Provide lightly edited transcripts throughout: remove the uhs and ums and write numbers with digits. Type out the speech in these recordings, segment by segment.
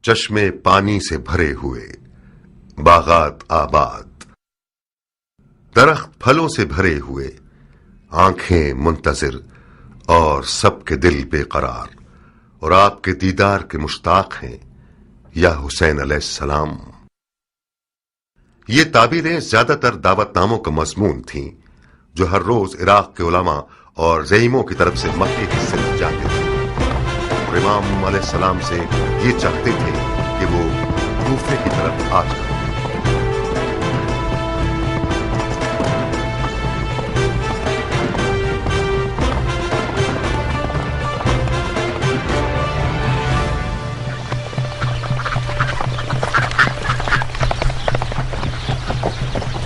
چشمے پانی سے بھرے ہوئے، باغات آباد، درخت پھلوں سے بھرے ہوئے، آنکھیں منتظر اور سب کے دل بے قرار، اور آپ کے دیدار کے مشتاق ہیں یا حسین علیہ السلام۔ یہ تعبیریں زیادہ تر دعوت ناموں کا مضمون تھیں جو ہر روز عراق کے علماء اور زعیموں کی طرف سے مکی کی سمت جاتے تھے، اور امام علیہ السلام سے یہ چاہتے تھے کہ وہ کوفے کی طرف آ جائیں۔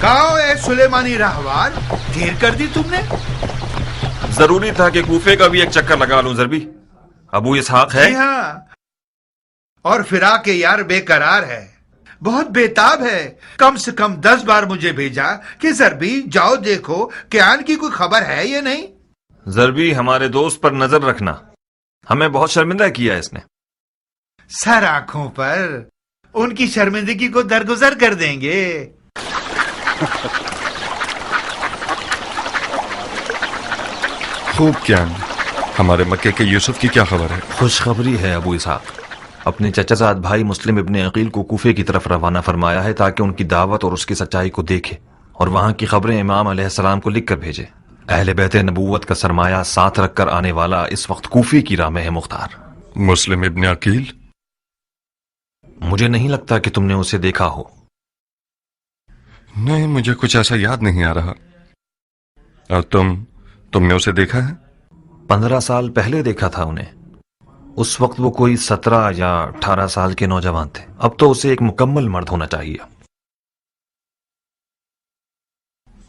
کہاں اے سلیمانی راہوار، دیر کر دی تم نے؟ ضروری تھا کہ کوفے کا بھی ایک چکر لگا لوں ضربی۔ ابو اسحاق ہے؟ جی ہاں، اور فراق یار بے قرار ہے، بہت بےتاب ہے۔ کم سے کم 10 بار مجھے بھیجا کہ ضربی جاؤ دیکھو کہ آن کی کوئی خبر ہے یا نہیں۔ ضربی، ہمارے دوست پر نظر رکھنا، ہمیں بہت شرمندہ کیا اس نے۔ سر آنکھوں پر، ان کی شرمندگی کو درگزر کر دیں گے۔ خوب کیا، ہمارے مکے کے یوسف کی کیا خبر ہے؟ خوشخبری ہے ابو اسحاق، اپنے چچا زاد بھائی مسلم ابن عقیل کو کوفے کی طرف روانہ فرمایا ہے تاکہ ان کی دعوت اور اس کی سچائی کو دیکھے اور وہاں کی خبریں امام علیہ السلام کو لکھ کر بھیجے۔ اہل بیت نبوت کا سرمایہ ساتھ رکھ کر آنے والا اس وقت کوفے کی راہ میں ہے مختار۔ مسلم ابن عقیل؟ مجھے نہیں لگتا کہ تم نے اسے دیکھا ہو۔ نہیں، مجھے کچھ ایسا یاد نہیں آ رہا۔ اور تم نے اسے دیکھا ہے؟ 15 سال پہلے دیکھا تھا انہیں، اس وقت وہ کوئی 17 یا 18 سال کے نوجوان تھے، اب تو اسے ایک مکمل مرد ہونا چاہیے۔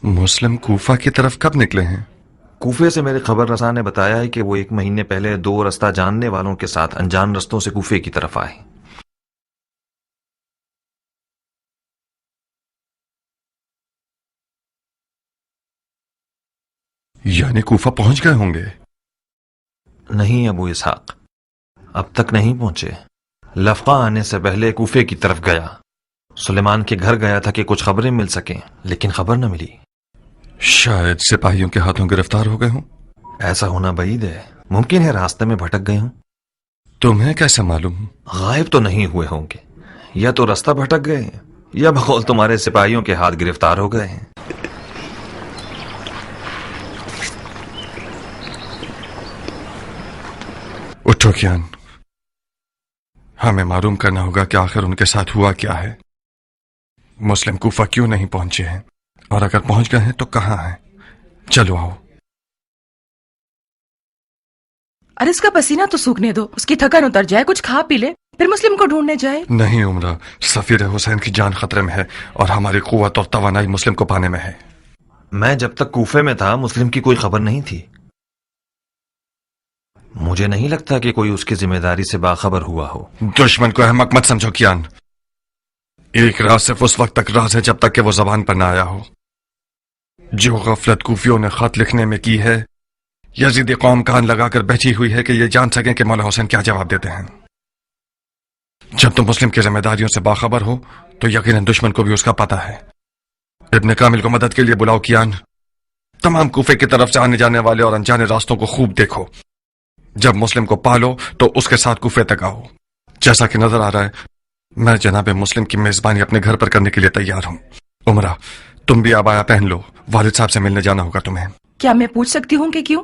مسلم کوفہ کی طرف کب نکلے ہیں؟ کوفے سے میرے خبر رساں نے بتایا ہے کہ وہ 1 مہینے پہلے 2 رستہ جاننے والوں کے ساتھ انجان رستوں سے کوفے کی طرف آئے۔ یعنی کوفہ پہنچ گئے ہوں گے؟ نہیں ابو اسحاق، اب تک نہیں پہنچے۔ لفقہ آنے سے پہلے کوفے کی طرف گیا، سلیمان کے گھر گیا تھا کہ کچھ خبریں مل سکیں، لیکن خبر نہ ملی۔ شاید سپاہیوں کے ہاتھوں گرفتار ہو گئے ہوں۔ ایسا ہونا بعید ہے، ممکن ہے راستے میں بھٹک گئے ہوں۔ تمہیں کیسے معلوم؟ غائب تو نہیں ہوئے ہوں گے، یا تو رستہ بھٹک گئے ہیں یا بقول تمہارے سپاہیوں کے ہاتھ گرفتار ہو گئے ہیں۔ اٹھو کیان، ہمیں معلوم کرنا ہوگا کہ آخر ان کے ساتھ ہوا کیا ہے۔ مسلم کوفہ کیوں نہیں پہنچے ہیں، اور اگر پہنچ گئے ہیں تو کہاں ہیں؟ چلو آؤ۔ ارے اس کا پسینہ تو سوکھنے دو، اس کی تھکن اتر جائے، کچھ کھا پی لے، پھر مسلم کو ڈھونڈنے جائے۔ نہیں عمرہ، سفیر حسین کی جان خطرے میں ہے اور ہماری قوت اور توانائی مسلم کو پانے میں ہے۔ میں جب تک کوفے میں تھا مسلم کی کوئی خبر نہیں تھی، مجھے نہیں لگتا کہ کوئی اس کی ذمہ داری سے باخبر ہوا ہو۔ دشمن کو احمق مت سمجھو کیان، ایک راز صرف اس وقت تک راز ہے جب تک کہ وہ زبان پر نہ آیا ہو۔ جو غفلت کوفیوں نے خط لکھنے میں کی ہے، یزیدی قوم کان لگا کر بیٹھی ہوئی ہے کہ یہ جان سکیں کہ مولا حسین کیا جواب دیتے ہیں۔ جب تم مسلم کی ذمہ داریوں سے باخبر ہو تو یقیناً دشمن کو بھی اس کا پتہ ہے۔ ابن کامل کو مدد کے لیے بلاؤ کیان، تمام کوفے کی طرف سے آنے جانے والے اور انجانے راستوں کو خوب دیکھو۔ جب مسلم کو پالو تو اس کے ساتھ کوفے تک آؤ۔ جیسا کہ نظر آ رہا ہے میں جناب مسلم کی میزبانی اپنے گھر پر کرنے کے لیے تیار ہوں۔ عمرہ، تم بھی عبایا پہن لو، والد صاحب سے ملنے جانا ہوگا تمہیں۔ کیا میں پوچھ سکتی ہوں کہ کیوں؟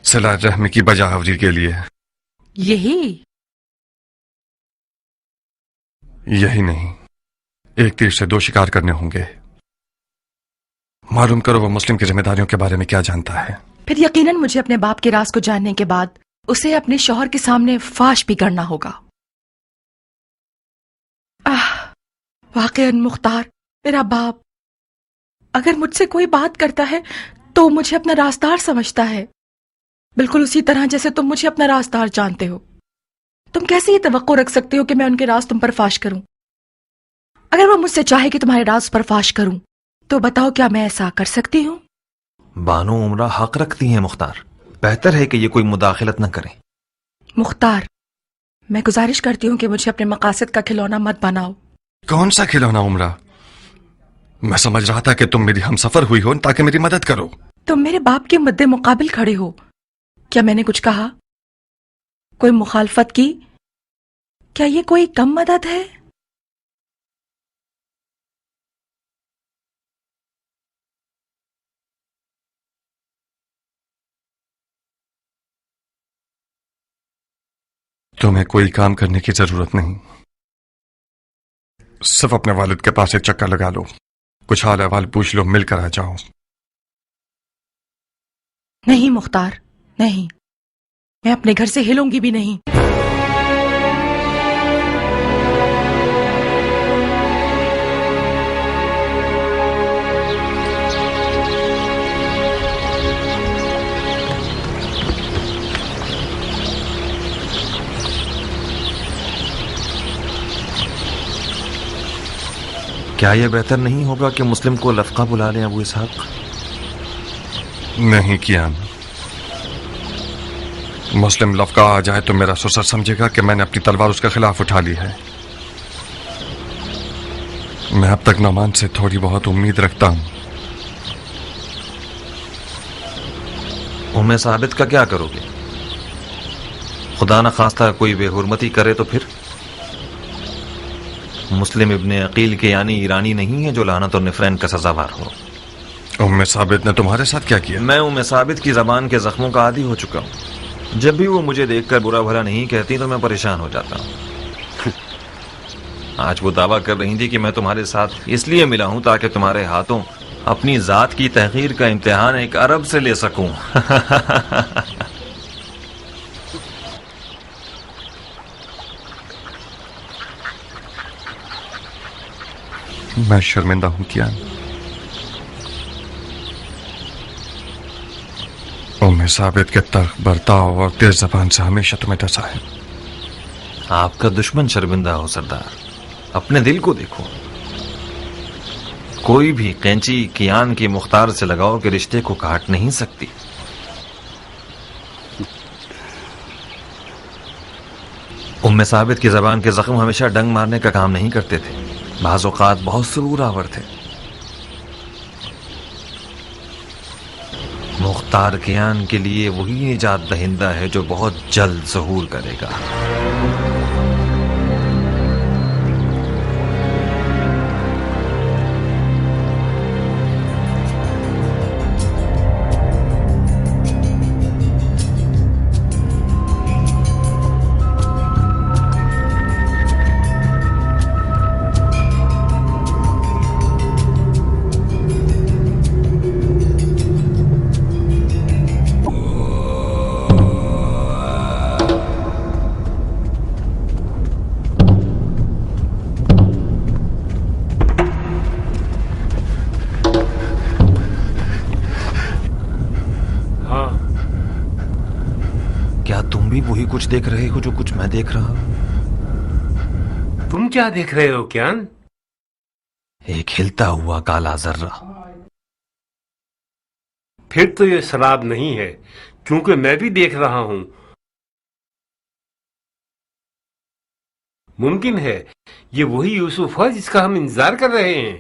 صلہ رحمی کی بجا آوری کے لیے۔ یہی نہیں، ایک تیر سے 2 شکار کرنے ہوں گے۔ معلوم کرو وہ مسلم کی ذمہ داریوں کے بارے میں کیا جانتا ہے۔ پھر یقیناً مجھے اپنے باپ کے راز کو جاننے کے بعد اسے اپنے شوہر کے سامنے فاش بھی کرنا ہوگا۔ واقعاً مختار، میرا باپ اگر مجھ سے کوئی بات کرتا ہے تو مجھے اپنا رازدار سمجھتا ہے، بالکل اسی طرح جیسے تم مجھے اپنا رازدار جانتے ہو۔ تم کیسے یہ توقع رکھ سکتے ہو کہ میں ان کے راز تم پر فاش کروں؟ اگر وہ مجھ سے چاہے کہ تمہارے راز پر فاش کروں تو بتاؤ کیا میں ایسا کر سکتی ہوں؟ بانو عمرہ حق رکھتی ہیں مختار، بہتر ہے کہ یہ کوئی مداخلت نہ کریں۔ مختار، मैं गुजारिश करती हूँ कि मुझे अपने मकासद का खिलौना मत बनाओ। कौन सा खिलौना उमरा? मैं समझ रहा था कि तुम मेरी हमसफर हुई हो ताकि मेरी मदद करो। तुम मेरे बाप के मुद्दे मुकाबिल खड़े हो। क्या मैंने कुछ कहा? कोई मुखालफत की? क्या ये कोई कम मदद है? तुम्हें कोई काम करने की जरूरत नहीं, सिर्फ अपने वालिद के पास एक चक्कर लगा लो, कुछ हाल अहवाल पूछ लो, मिलकर आ जाओ। नहीं मुख्तार, नहीं, मैं अपने घर से हिलूंगी भी नहीं। क्या यह बेहतर नहीं होगा कि मुस्लिम को लफका बुला लें अबू इसहाक? नहीं कियान, मुस्लिम लफका आ जाए तो मेरा ससुर समझेगा कि मैंने अपनी तलवार उसके खिलाफ उठा ली है। मैं अब तक नौमान से थोड़ी बहुत उम्मीद रखता हूं। उम्मे साबित का क्या करोगे? खुदा न खास्ता कोई बेहुरमती करे तो फिर? मुस्लिम इब्ने अकील के यानी ईरानी नहीं है जो लानत और निफरैन का सजावार हो। उम्मे साबित ने तुम्हारे साथ क्या किया? मैं उम्मे साबित की जबान के जख्मों का आदी हो चुका हूं। जब भी वो मुझे देखकर बुरा भला नहीं कहती तो मैं परेशान हो जाता हूं। आज वो दावा कर रही थी कि मैं तुम्हारे साथ इसलिए मिला हूं ताकि तुम्हारे हाथों अपनी जात की तहकीर का इम्तिहान एक अरब से ले सकूं। मैं शर्मिंदा हूं कियान। उम्मे साबित के तर्क, बर्ताव और तेज जबान से हमेशा तुम्हें डसा है। आपका दुश्मन शर्मिंदा हो सरदार, अपने दिल को देखो। कोई भी कैंची कियान की मुख्तार से लगाओ कि रिश्ते को काट नहीं सकती। उम्मे साबित की जबान के जख्म हमेशा डंग मारने का काम नहीं करते थे, बाज़ औक़ात बहुत सुरूर आवर थे। मुख्तार कियान के लिए वही निजात दहिंदा है जो बहुत जल्द ज़हूर करेगा। वही कुछ देख रहे हो जो कुछ मैं देख रहा हूं? तुम क्या देख रहे हो कियान? एक हिलता हुआ काला जर्रा। फिर तो ये शराब नहीं है, क्योंकि मैं भी देख रहा हूं। मुमकिन है ये वही यूसुफ है जिसका हम इंतजार कर रहे हैं।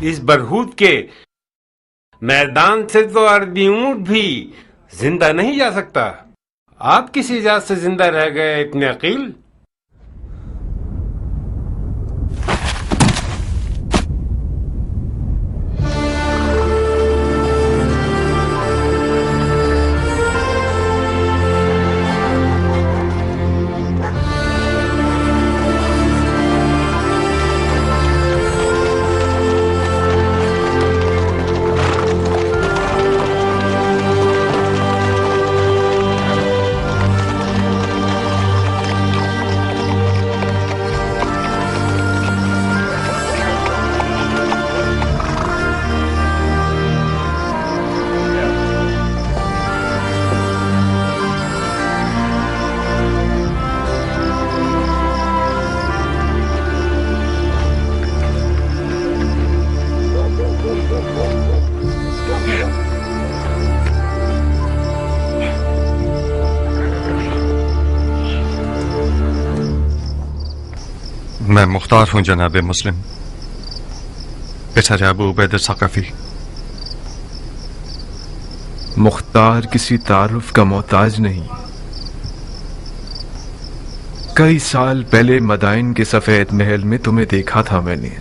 इस बरहूत के मैदान से तो अरबी ऊंट भी जिंदा नहीं जा सकता। आप किस इजाजत से जिंदा रह गए इब्ने अकील? मैं मुख्तार हूं जनाब मुस्लिम, पिता अबू उबैद सक़फ़ी। मुख्तार किसी तारुफ का मोहताज नहीं। कई साल पहले मदाइन के सफेद महल में तुम्हें देखा था मैंने।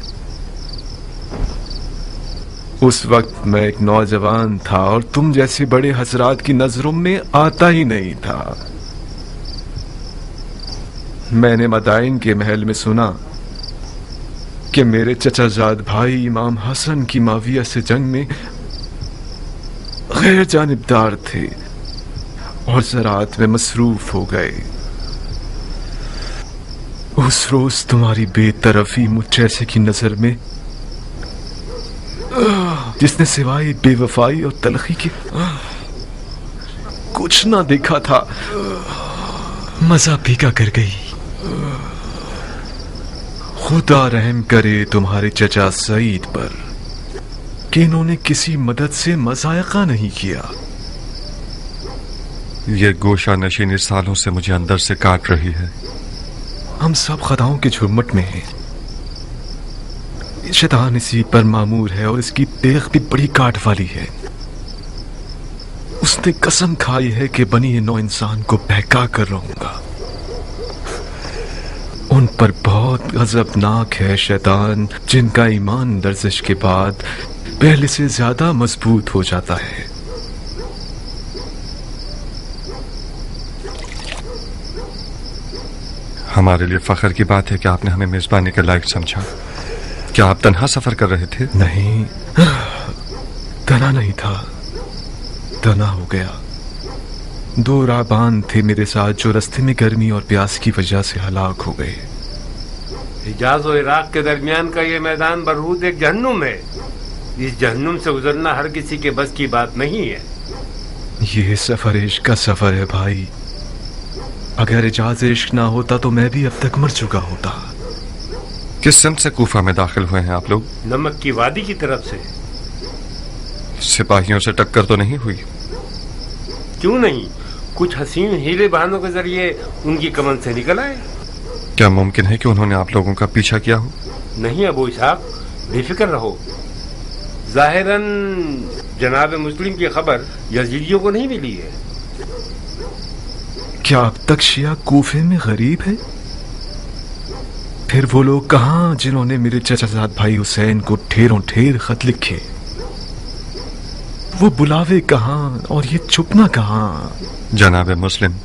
उस वक्त मैं एक नौजवान था और तुम जैसे बड़े हजरात की नजरों में आता ही नहीं था। मैंने मदाइन के महल में सुना कि मेरे चचाजाद भाई इमाम हसन की माविया से जंग में गैर जानिबदार थे और ज़राअत में मसरूफ हो गए। उस रोज तुम्हारी बेतरफी मुझ जैसे की नजर में, जिसने सिवाय बेवफाई और तलखी के कुछ ना देखा था, मजा फीका कर गई। खुदा रहम करे तुम्हारे चचा सईद पर कि इन्होंने किसी मदद से मजायका नहीं किया। ये गोशा नशीनी सालों से मुझे अंदर से काट रही है। हम सब खदाओं के झुरमुट में हैं। शैतान इसी पर मामूर है और इसकी देख भी बड़ी काट वाली है। उसने कसम खाई है कि बनी नौ इंसान को बहका कर रहूंगा। उन पर बहुत गजबनाक है शैतान, जिनका ईमान लर्जिश के बाद पहले से ज्यादा मजबूत हो जाता है। हमारे लिए फख्र की बात है कि आपने हमें मेजबानी के लायक समझा। क्या आप तन्हा सफर कर रहे थे? नहीं, तना नहीं था, तना हो गया। दो राहबान थे मेरे साथ जो रास्ते में गर्मी और प्यास की वजह से हलाक हो गए। हिजाज और इराक के दरमियान का ये मैदान बरहूद एक जहन्नुम है। इस जहन्नुम से गुजरना हर किसी के बस की बात नहीं है। ये सफर इश्क का सफर है भाई। अगर इजाज़ इश्क ना होता तो मैं भी अब तक मर चुका होता। किस सिमत से कूफा में दाखिल हुए हैं आप लोग? नमक की वादी की तरफ से। सिपाहियों से टक्कर तो नहीं हुई? क्यों नहीं, कुछ हसीन हीले बहानों के जरिए उनकी कमन से निकल आए। क्या मुमकिन है कि उन्होंने आप लोगों का पीछा किया हो? नहीं अबू इसहाक, बेफिक्र रहो। जाहिरन जनाब मुस्लिम की खबर यजीदियों को नहीं मिली है। क्या अब तक शिया कूफे में गरीब है? फिर वो लोग कहां जिन्होंने मेरे चचाजाद भाई हुसैन को ढेरों ढेर खत लिखे? वो बुलावे कहां और ये छुपना कहां? जनाब मुस्लिम,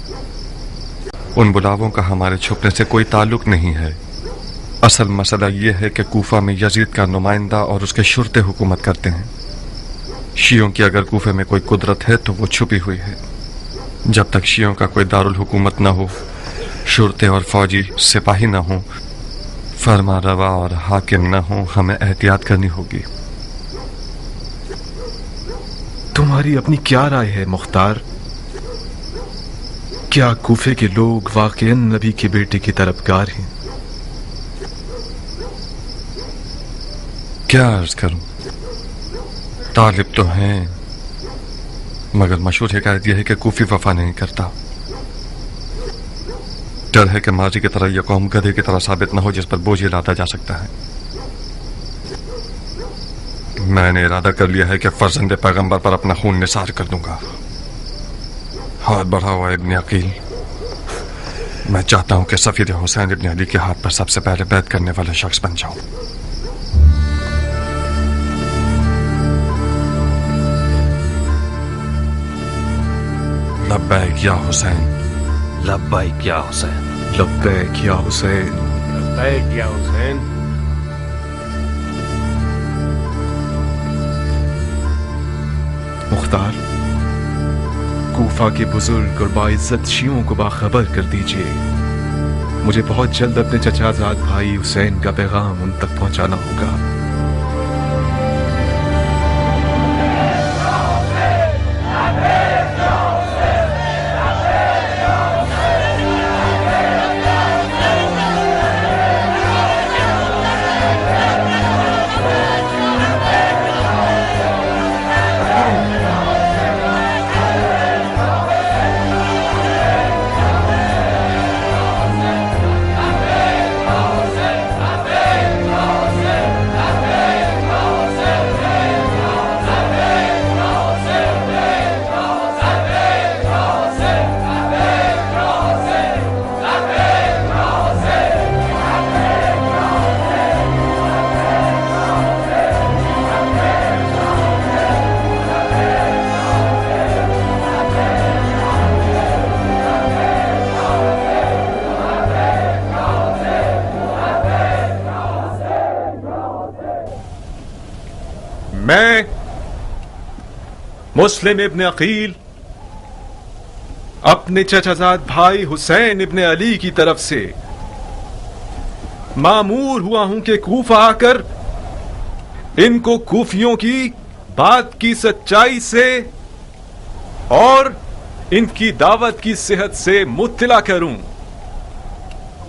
उन बुलावों का हमारे छुपने से कोई ताल्लुक नहीं है। असल मसला ये है कि कूफा में यजीद का नुमाइंदा और उसके शुरते हुकूमत करते हैं। शियों की अगर कूफे में कोई कुदरत है तो वो छुपी हुई है। जब तक शियों का कोई दारुल हुकूमत न हो, शुरते और फौजी सिपाही न हो, फरमा रवा और हाकिम न हो, हमें एहतियात करनी होगी। तुम्हारी अपनी क्या राय है मुख्तार? क्या कूफे के लोग वाकईन नबी के बेटे की तरफदार हैं? क्या अर्ज करूं, तालिब तो हैं, मगर मशहूर हिकायत यह है कि कूफी वफा नहीं करता। डर है कि माजी की तरह यह कौम गधे की तरह साबित न हो जिस पर बोझ लादा जा सकता है। मैंने इरादा कर लिया है कि फर्जंद पैगंबर पर अपना खून निसार कर दूंगा। हाथ बढ़ा हुआ इब्न अकील, मैं चाहता हूं कि सफीर हुसैन इब्न अली के हाथ पर सबसे पहले बैत करने वाला शख्स बन जाऊं। लब्बैक या हुसैन, लब्बैक या हुसैन, लब्बैक या हुसैन, लब्बैक या हुसैन। मुख्तार, कूफा के बुजुर्ग और बाइज्जत शियों को बाखबर कर दीजिए। मुझे बहुत जल्द अपने चचाजाद भाई हुसैन का पैगाम उन तक पहुंचाना होगा। मुस्लिम इब्न अकील अपने चचाजाद भाई हुसैन इब्न अली की तरफ से मामूर हुआ हूं कि कूफा आकर इनको कूफियों की बात की सच्चाई से और इनकी दावत की सेहत से मुत्तला करूं।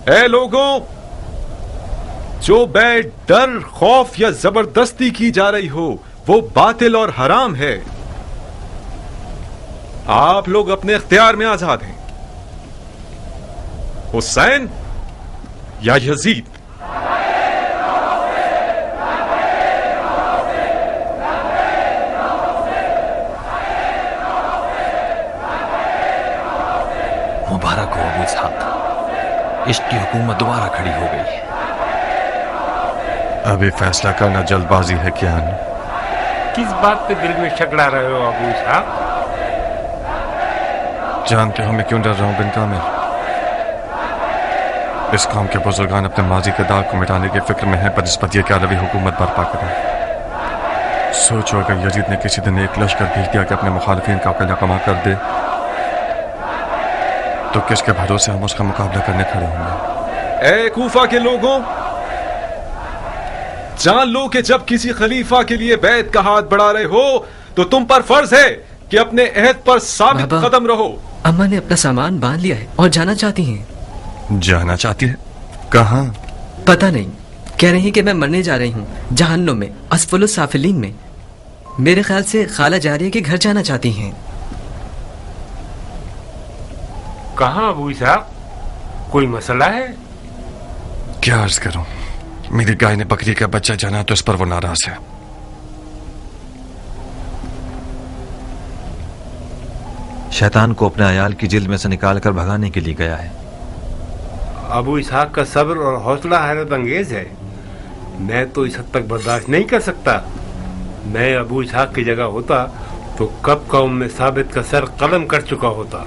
ऐ लोगों, जो बै डर, खौफ या जबरदस्ती की जा रही हो वो बातिल और हराम है। आप लोग अपने इख्तियार में आजाद हैं, हुसैन या यजीद। मुबारक हो अबू इसहाक, इश्क की हुकूमत दोबारा खड़ी हो गई है। अभी फैसला करना जल्दबाजी है क्या? किस बात पे दिल में शक ला रहे हो अबू इसहाक? जानते हो मैं क्यों डर रहा हूं बिन कामिल? इस कौम के बुजुर्गान अपने माजी के दाग को मिटाने की फिक्र में हैं बनिस्बत ये कि अलवी हुकूमत बर्पा करें। सोचो अगर यजीद ने किसी दिन एक लश्कर भेज दिया कि अपने मुखालिफिन का अकेला कमा कर दे, तो किसके भरोसे हम उसका मुकाबला करने खड़े होंगे? ए कूफा के लोगों, जान लो कि जब किसी खलीफा के लिए बैत का हाथ बढ़ा रहे हो तो तुम पर फर्ज है कि अपने अहद पर साबित कदम रहो। अम्मा ने अपना सामान बांध लिया है और जाना चाहती हैं। जाना चाहती है? कहाँ? पता नहीं, कह रही हैं कि मैं मरने जा रही हूँ जहन्नुम में, असफलुस साफिलीन में। मेरे ख्याल से खाला जारिया के घर जाना चाहती हैं। कहाँ अबू इसहाक, कोई मसला है? क्या अर्ज करूं, मेरी गाय ने बकरी का बच्चा जाना तो इस पर वो नाराज है। शैतान को अपने अयाल की जिल्द में से निकाल कर भगाने के लिए गया है। अबू इसहाक का सब्र और हौसला हैरत अंगेज है। मैं तो इस हद तक बर्दाश्त नहीं कर सकता। मैं अबू इसहाक की जगह होता तो कब का उम्मे साबित का सर कलम कर चुका होता।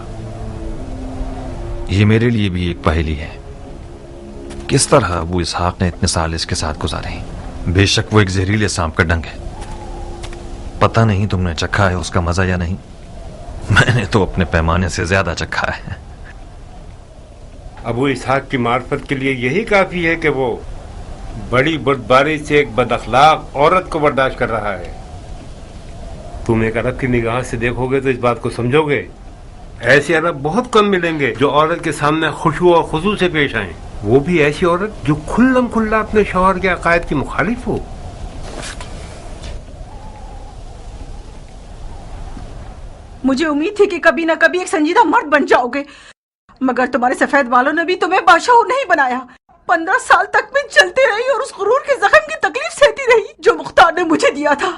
ये मेरे लिए भी एक पहेली है, किस तरह अबू इसहाक ने इतने साल इसके साथ गुजारे। बेशक वो एक जहरीले सांप का डंक है, पता नहीं तुमने चखा है उसका मजा या नहीं। मैंने तो अपने पैमाने से ज्यादा चखा है। अबू इसहाक की मार्फत के लिए यही काफी है कि वो बड़ी बुर्दबारी से एक बदअखलाक औरत को बर्दाश्त कर रहा है। तुम एक अरब की निगाह से देखोगे तो इस बात को समझोगे। ऐसे अरब बहुत कम मिलेंगे जो औरत के सामने खुशू और खुजू से पेश आए, वो भी ऐसी औरत जो खुल्लम खुल्ला अपने शौहर के अकायद की मुखालिफ हो। मुझे उम्मीद थी कि कभी ना कभी एक संजीदा मर्द बन जाओगे, मगर तुम्हारे सफेद बालों ने भी तुम्हें बादशाह नहीं बनाया। 15 साल तक मैं चलती रही और उस गुरूर के जख्म की तकलीफ सहती रही जो मुख्तार ने मुझे दिया था।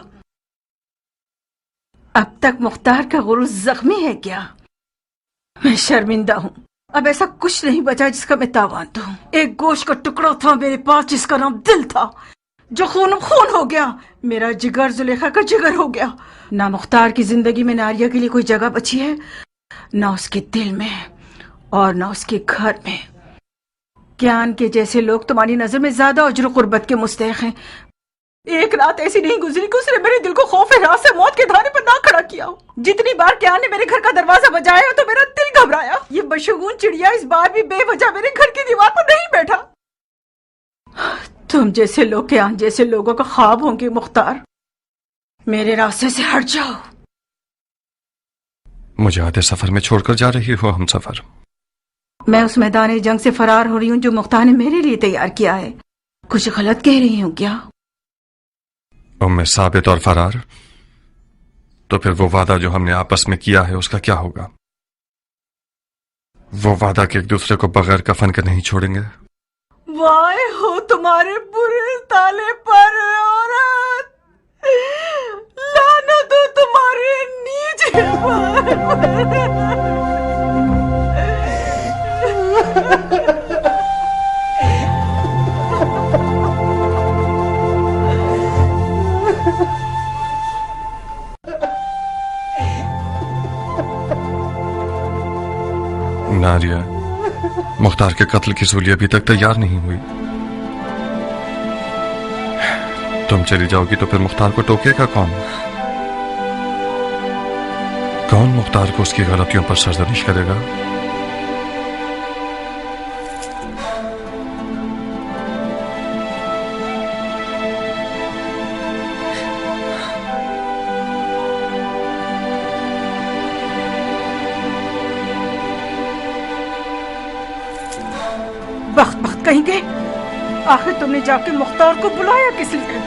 अब तक मुख्तार का गुरूर जख्मी है क्या? मैं शर्मिंदा हूँ। अब ऐसा कुछ नहीं बचा जिसका मैं तावान दूं। एक गोश्त का टुकड़ा था मेरे पास जिसका नाम दिल था, जो खून खून हो गया। मेरा जिगर जुलेखा का जिगर हो गया। ना मुख्तार की जिंदगी में नारिया के लिए कोई जगह बची है, ना उसके दिल में और ना उसके घर में। ज्ञान के जैसे लोग तुम्हारी नजर में ज्यादा उज्र कुर्बत के मुस्तहिक हैं। एक रात ऐसी नहीं गुजरी कि उसने मेरे दिल को खौफ रात से मौत के धारे पर ना खड़ा किया हो। जितनी बार ज्ञान ने मेरे घर का दरवाजा बजाया तो मेरा दिल घबराया। ये बशगुन चिड़िया इस बार भी बेवजह मेरे घर की दीवार पर नहीं बैठा। तुम जैसे लोग ज्ञान जैसे लोगों का ख्वाब होंगे मुख्तार। मेरे रास्ते से हट जाओ। मुझे आधे सफर में छोड़कर जा रही हो हम सफर? मैं उस मैदान जंग से फरार हो रही हूँ जो मुख्तार ने मेरे लिए तैयार किया है। कुछ गलत कह रही हूँ क्या? उम्मे साबित और फरार? तो फिर वो वादा जो हमने आपस में किया है उसका क्या होगा? वो वादा कि एक दूसरे को बगैर कफन के नहीं छोड़ेंगे। वाह हो तुम्हारे बुरे ताले पर औरत, लानत हो तुम्हारे नीच पर। नारिया, मुख्तार के कत्ल की सूली अभी तक तैयार नहीं हुई। तुम चली जाओगी तो फिर मुख्तार को टोकेगा कौन? کون مختار کو اس کی غلطیوں پر سرزنش کرے گا؟ بخت کہیں گے، آخر تم نے جا کے مختار کو بلایا کس لیے؟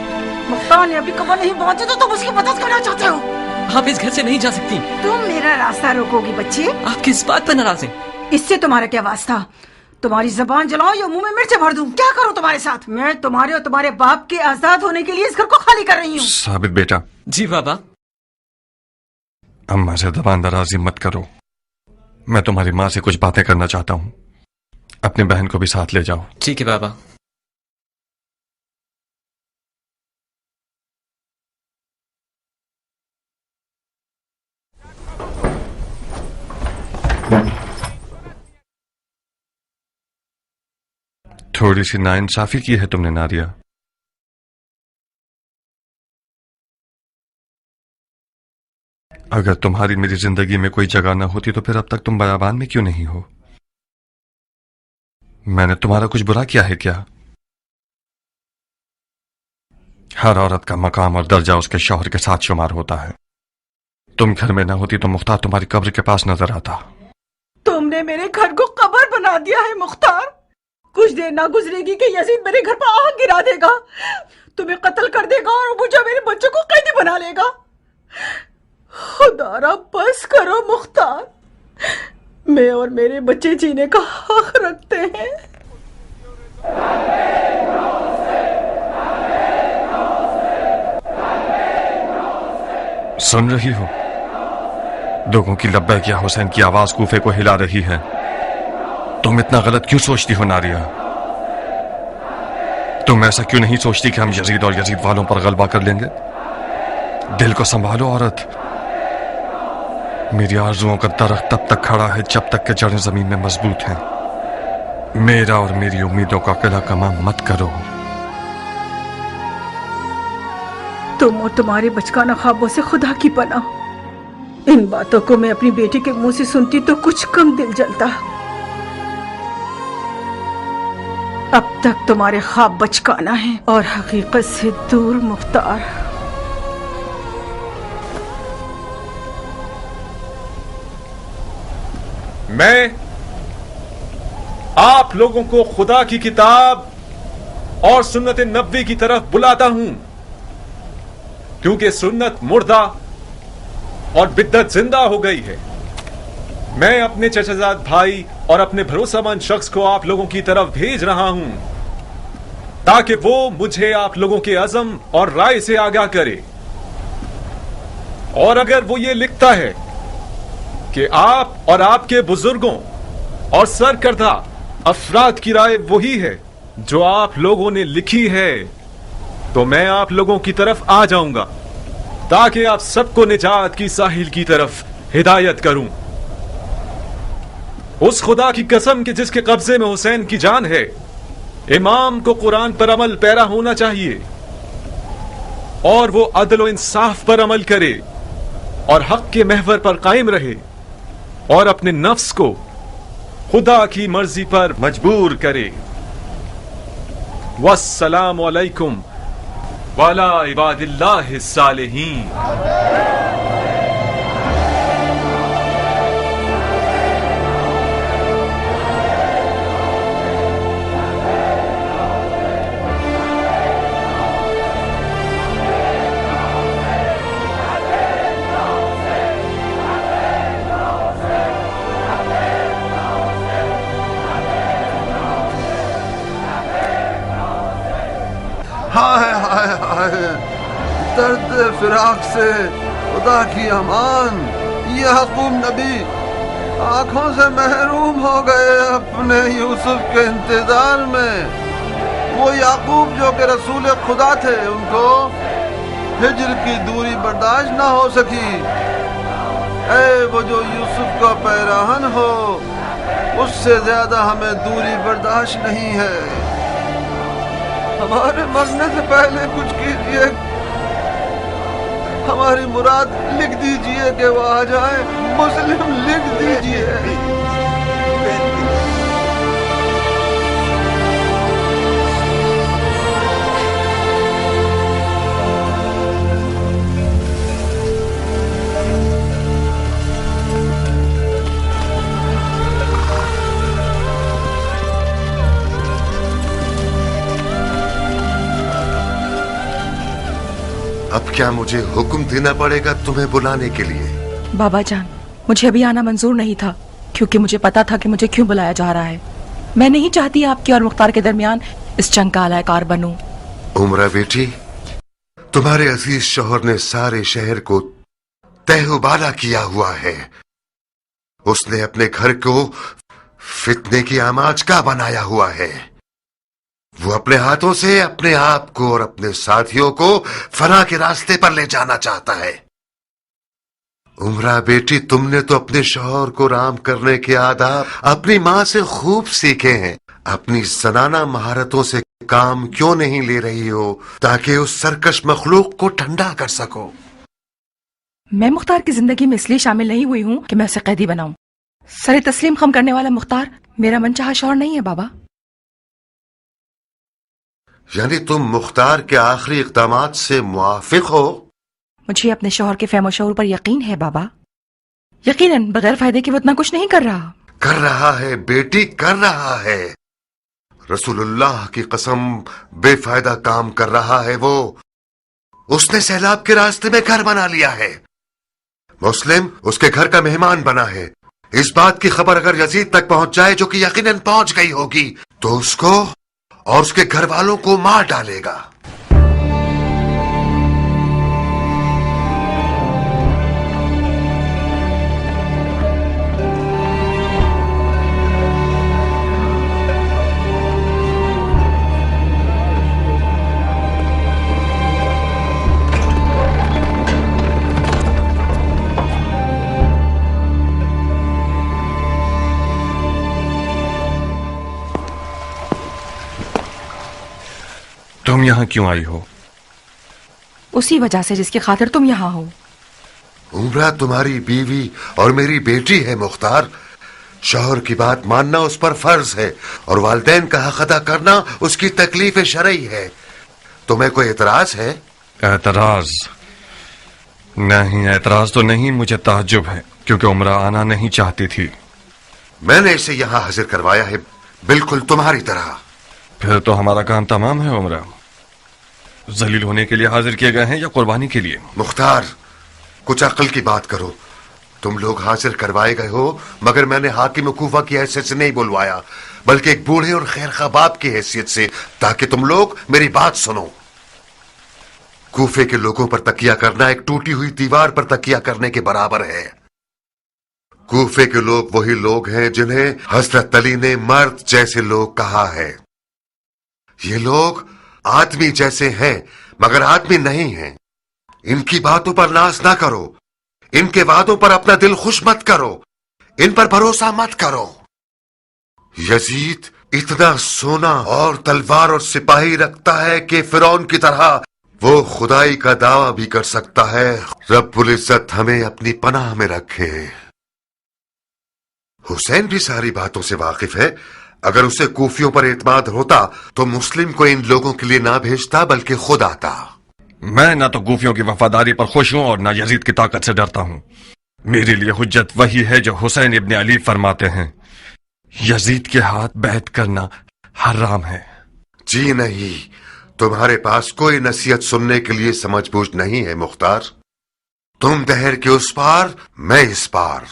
مختار نے ابھی قبر نہیں پہنچے تو تم اس کی مدد کرنا چاہتے ہو؟ آپ اس گھر سے نہیں جا سکتی۔ تم میرا راستہ روکو گی بچے؟ آپ کس بات پر ناراض ہیں؟ اس سے تمہارا کیا واسطہ؟ تمہاری زبان جلاؤ یا منہ میں مرچیں بھر دوں؟ کیا کروں تمہارے ساتھ؟ میں تمہارے اور تمہارے باپ کے آزاد ہونے کے لیے اس گھر کو خالی کر رہی ہوں۔ ثابت بیٹا۔ جی بابا۔ اماں سے زبان درازی مت کرو، میں تمہاری ماں سے کچھ باتیں کرنا چاہتا ہوں، اپنی بہن کو بھی ساتھ لے جاؤ۔ ٹھیک ہے بابا۔ تھوڑی سی ناانصافی کی ہے تم نے نادیہ۔ اگر تمہاری میری زندگی میں کوئی جگہ نہ ہوتی تو پھر اب تک تم بیابان میں کیوں نہیں ہو؟ میں نے تمہارا کچھ برا کیا ہے کیا؟ ہر عورت کا مقام اور درجہ اس کے شوہر کے ساتھ شمار ہوتا ہے۔ تم گھر میں نہ ہوتی تو مختار تمہاری قبر کے پاس نظر آتا۔ تم نے میرے گھر کو قبر بنا دیا ہے مختار۔ کچھ دیر نہ گزرے گی کہ یزید میرے گھر پر آگ گرا دے گا، تمہیں قتل کر دے گا اور مجھے میرے بچوں کو قیدی بنا لے گا۔ خدا را بس کرو مختار، میں اور میرے بچے جینے کا حق رکھتے ہیں۔ سن رہی ہو؟ لوگوں کی لبیک یا حسین کی آواز کوفے کو ہلا رہی ہے۔ تم اتنا غلط کیوں سوچتی ہو ناریہ؟ تم ایسا کیوں نہیں سوچتی کہ ہم یزید اور یزید والوں پر غلبہ کر لیں گے؟ دل کو سنبھالو عورت۔ میری آرزوؤں کا درخت تب تک کھڑا ہے جب تک کہ جڑیں زمین میں مضبوط ہیں۔ میرا اور میری امیدوں کا قلعہ کما مت کرو۔ تم اور تمہارے بچگانہ خوابوں سے خدا کی پناہ۔ ان باتوں کو میں اپنی بیٹی کے منہ سے سنتی تو کچھ کم دل جلتا۔ اب تک تمہارے خواب بچگانہ ہیں اور حقیقت سے دور مختار۔ میں آپ لوگوں کو خدا کی کتاب اور سنت نبوی کی طرف بلاتا ہوں، کیونکہ سنت مردہ اور بدعت زندہ ہو گئی ہے۔ میں اپنے چچا زاد بھائی اور اپنے بھروسہ مند شخص کو آپ لوگوں کی طرف بھیج رہا ہوں تاکہ وہ مجھے آپ لوگوں کے عزم اور رائے سے آگاہ کرے، اور اگر وہ یہ لکھتا ہے کہ آپ اور آپ کے بزرگوں اور سرکردہ افراد کی رائے وہی ہے جو آپ لوگوں نے لکھی ہے، تو میں آپ لوگوں کی طرف آ جاؤں گا تاکہ آپ سب کو نجات کی ساحل کی طرف ہدایت کروں۔ اس خدا کی قسم کہ جس کے قبضے میں حسین کی جان ہے، امام کو قرآن پر عمل پیرا ہونا چاہیے اور وہ عدل و انصاف پر عمل کرے اور حق کے محور پر قائم رہے اور اپنے نفس کو خدا کی مرضی پر مجبور کرے۔ والسلام علیکم وعلی عباد اللہ الصالحین۔ ہائے ہائے ہائے، درد فراق سے خدا کی امان۔ یعقوب نبی آنکھوں سے محروم ہو گئے اپنے یوسف کے انتظار میں۔ وہ یعقوب جو کہ رسول خدا تھے، ان کو ہجر کی دوری برداشت نہ ہو سکی۔ اے وہ جو یوسف کا پیراہن ہو، اس سے زیادہ ہمیں دوری برداشت نہیں ہے۔ ہمارے مرنے سے پہلے کچھ کیجیے، हमारी मुराद लिख दीजिए कि वो आ जाए। मुस्लिम लिख दीजिए। अब क्या मुझे हुक्म देना पड़ेगा तुम्हें बुलाने के लिए? बाबा जान, मुझे अभी आना मंजूर नहीं था, क्योंकि मुझे पता था कि मुझे क्यों बुलाया जा रहा है। मैं नहीं चाहती आपके और मुख्तार के दरमियान इस जंग का आलाकार बनूं। उमरा बेटी, तुम्हारे अजीज शौहर ने सारे शहर को तहबाला किया हुआ है। उसने अपने घर को फितने की आमाज का बनाया हुआ है। वो अपने हाथों से अपने आप को और अपने साथियों को फना के रास्ते पर ले जाना चाहता है। उमरा बेटी, तुमने तो अपने शौहर को राम करने के आदाब अपनी माँ से खूब सीखे हैं। अपनी जनाना महारतों से काम क्यों नहीं ले रही हो ताकि उस सरकश मखलूक को ठंडा कर सको? मैं मुख्तार की जिंदगी में इसलिए शामिल नहीं हुई हूँ कि मैं उसे कैदी बनाऊं। सरे तस्लीम खम करने वाला मुख्तार मेरा मनचाहा शौहर नहीं है बाबा। यानी तुम मुख्तार के आखिरी इक़दामात से मुआफिक हो? मुझे अपने शौहर के फहम शऊर पर यकीन है बाबा। यकीनन बगैर फायदे के वो इतना कुछ नहीं कर रहा। कर रहा है बेटी, कर रहा है। रसूलुल्लाह की कसम, बेफायदा काम कर रहा है वो। उसने सैलाब के रास्ते में घर बना लिया है। मुस्लिम उसके घर का मेहमान बना है। इस बात की खबर अगर यजीद तक पहुंच जाए, जो कि यकीनन पहुंच गई होगी, तो उसको और उसके घर वालों को मार डालेगा। तुम यहाँ क्यों आई हो? उसी वजह से जिसकी खातिर तुम यहाँ हो। उमरा तुम्हारी बीवी और मेरी बेटी है मुख्तार। शौहर की बात मानना उस पर फर्ज है और वालिदैन का हक अदा करना उसकी तकलीफ शरई है। तुम्हें कोई एतराज है? एतराज नहीं, एतराज तो नहीं, मुझे ताज्जुब है क्योंकि उमरा आना नहीं चाहती थी। मैंने इसे यहाँ हाजिर करवाया है, बिल्कुल तुम्हारी तरह। फिर तो हमारा काम तमाम है। उमरा जलील होने के लिए हाजिर किए गए हैं या कुर्बानी के लिए? मुख्तार, कुछ अक्ल की बात करो। तुम लोग हाजिर करवाए गए हो, मगर मैंने हाकिम कूफा की हैसियत से नहीं बुलवाया, बल्कि एक बूढ़े और खैरखा बाप की हैसियत से, ताकि तुम लोग मेरी बात सुनो। कूफे के लोगों पर तकिया करना एक टूटी हुई दीवार पर तकिया करने के बराबर है। कूफे के लोग वही लोग हैं जिन्हें हजरत अली ने मर्द जैसे लोग कहा है। ये लोग आदमी जैसे हैं मगर आदमी नहीं हैं। इनकी बातों पर नाज ना करो, इनके वादों पर अपना दिल खुश मत करो, इन पर भरोसा मत करो। यजीद इतना सोना और तलवार और सिपाही रखता है कि फिरौन की तरह वो खुदाई का दावा भी कर सकता है। रब्बुल इज्जत हमें अपनी पनाह में रखे। हुसैन भी सारी बातों से वाकिफ है। अगर उसे कूफियों पर एतमाद होता तो मुस्लिम को इन लोगों के लिए ना भेजता बल्कि खुद आता। मैं ना तो कूफियों की वफादारी पर खुश हूं और ना यजीद की ताकत से डरता हूं। मेरे लिए हुज्जत वही है जो हुसैन इब्न अली फरमाते हैं, यजीद के हाथ बैत करना हराम है। जी नहीं, तुम्हारे पास कोई नसीहत सुनने के लिए समझ बूझ नहीं है मुख्तार। तुम दहर के उस पार, मैं इस पार।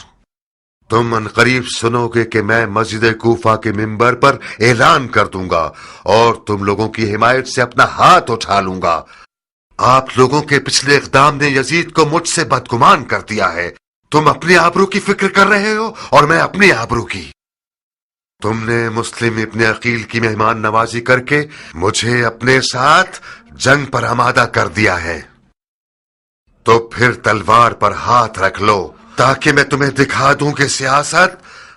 तुम अनकरीब सुनोगे कि मैं मस्जिद कूफा के मिंबर पर ऐलान कर दूंगा और तुम लोगों की हिमायत से अपना हाथ उठा लूंगा। आप लोगों के पिछले इक़दाम ने यजीद को मुझसे बदगुमान कर दिया है। तुम अपनी आबरू की फिक्र कर रहे हो और मैं अपनी आबरू की। तुमने मुस्लिम इब्न अकील की मेहमान नवाजी करके मुझे अपने साथ जंग पर आमादा कर दिया है। तो फिर तलवार पर हाथ रख लो ताकि मैं तुम्हें दिखा दूं कि सियासत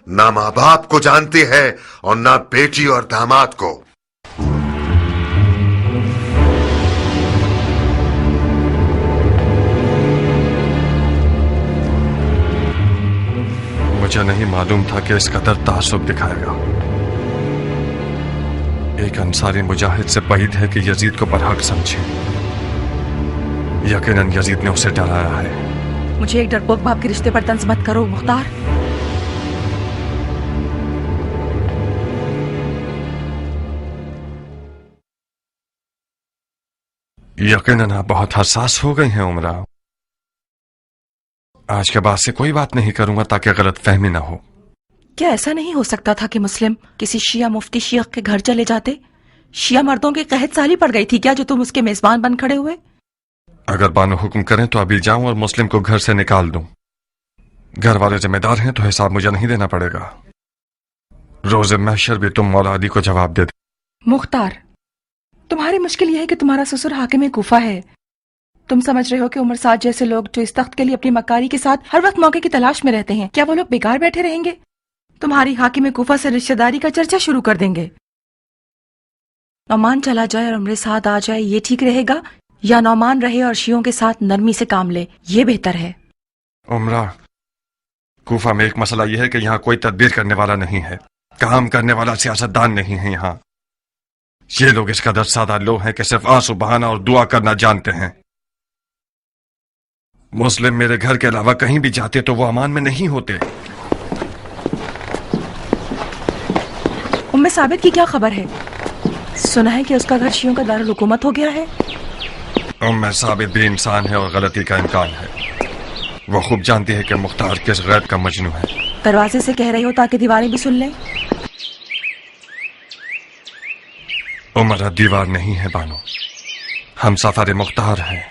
ना माँ बाप को जानती है और ना बेटी और दामाद को। मुझे नहीं मालूम था कि इस कदर तासुब दिखाएगा। एक अंसारी मुजाहिद से बाइद है कि यजीद को बरहक समझे। यकीनन यजीद ने उसे डराया है। मुझे एक डरपोक बाप के रिश्ते पर तंज मत करो मुख्तार। यकीनन आप बहुत हसास हो गई हैं उमरा। आज के बाद से कोई बात नहीं करूंगा ताकि गलत फहमी ना हो। क्या ऐसा नहीं हो सकता था कि मुस्लिम किसी शिया मुफ्ती शिया के घर चले जाते? शिया मर्दों की कहत साली पड़ गई थी क्या जो तुम उसके मेजबान बन खड़े हुए? अगर बानो हुक्म करें तो अभी जाऊं और मुस्लिम को घर से निकाल दूं। घर वाले जिम्मेदार हैं तो हिसाब मुझे नहीं देना पड़ेगा। रोज़े महशर भी तुम मौला अली को जवाब दे दे। मुख्तार, तुम्हारी मुश्किल यह है कि तुम्हारा ससुर हाकिम कूफा है। तुम समझ रहे हो कि उमर साद जैसे लोग जो इस तख्त के लिए अपनी मक्कारी के साथ हर वक्त मौके की तलाश में रहते हैं, क्या वो लोग बेकार बैठे रहेंगे? तुम्हारी हाकिम कूफा से रिश्तेदारी का चर्चा शुरू कर देंगे। नौमान चला जाए और उमर साद आ जाए, ये ठीक रहेगा या नौमान रहे और शियों के साथ नरमी से काम ले, ये बेहतर है? उमरा, कूफा में एक मसला यह है कि यहाँ कोई तदबीर करने वाला नहीं है, काम करने वाला सियासतदान नहीं है। यहाँ ये लोग इस कदर सादा लोग हैं कि सिर्फ आंसू बहाना और दुआ करना जानते हैं। मुस्लिम मेरे घर के अलावा कहीं भी जाते तो वो अमान में नहीं होते। उम्मे साबित की क्या खबर है? सुना है कि उसका घर शियों का दारुल हुकूमत हो गया है। उम्मे साबित भी इंसान है और गलती का इम्कान है। वो खूब जानती है कि मुख्तार किस गैर का मजनू है। दरवाजे से कह रही हो ताकि दीवारें भी सुन लें। उमरा दीवार नहीं है बानो, हम सफार मुख्तार हैं।